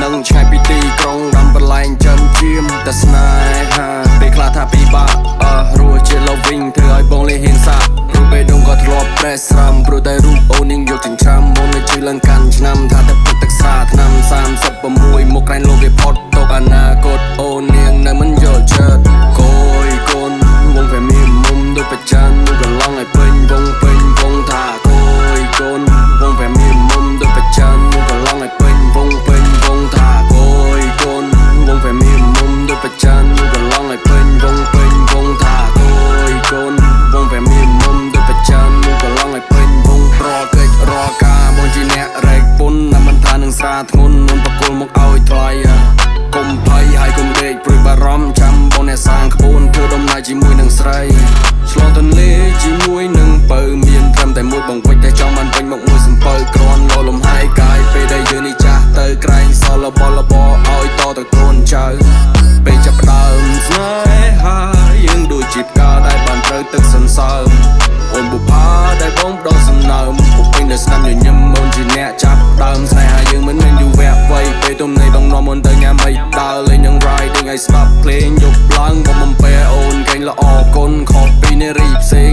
នឹងឆ្ងាយពីទីក្រុងដាំបន្លែងចំជាមតែស្នេហាពេលខ្លះថាពិបាករស់ជាលោវិញធ្វើឲ្យបងលេហ៊ានសាព្រោះពេលដងក៏ធ្លាប់ប្រេះស្រាំព្រោះតែរូបអូននាងយកចិញ្ច្រាំបងនៅជឿឡើងកាន់ឆ្នាំថាទៅពុកទឹកសាឆ្នាំ36មកក្រែងលោកវាផុតតកអនាគតអូននាងនៅមិនយល់ចិត្តកូយកូនវងតែមានមុំដូចប្រចាំនោះកន្លងឲ្យពេញវងថាកូយកូនវងតែមានមុំដូចប្រចាំនោះកន្លងឲ្យពេញវងថាកូយកូនវងតែមានមុំដូចប្រចាំនោះកន្លងឲ្យពេញវងថាកូយកូនវងតែមានមុំដូចប្រចាំនោះកន្លងឲ្យពេញវងរកកិច្ចរកការបងជាអ្នករែកពុនណាមិនថានឹងស្រាធ្ងន់មុនបកគលមកឲ្យថ្លៃកុំភ័យហើយកុំដេកព្រួយបារម្ភចាំបងអ្នកសាងក្បួនធ្វើដំណើរជាមួយនឹងស្រីឆ្លងទន្លេជាមួយនឹងបើមានត្រឹមតែមួយបង្វិចតែចង់បានពេញមកមួយសំពៅគ្រាន់លោលំហាយកាយពេលដែលយើងនេះចាស់ទៅក្រែងសល់បលបឲ្យតទៅកូនចៅពេលចាប់ដើមស្នេហាយើងដូចជាផ្កាដែលបានត្រូវទឹកសន្សើមអូនបុផាដែលបងផ្ដល់សំណើមពុកពេញនៅស្នាមញញឹមអូនជាអ្នកចាប់ដើមស្នេហាយើងមិនមែនយូរវែកវៃពេលទំនេរដងនាំអូនទៅញ៉ាំអីដើរលេងនឹង riding ឲ្យស្ដាប់ភ្លេងយប់ឡើងបងបំពេអូនកេងល្អគុណខុសពីនារីផ្សេង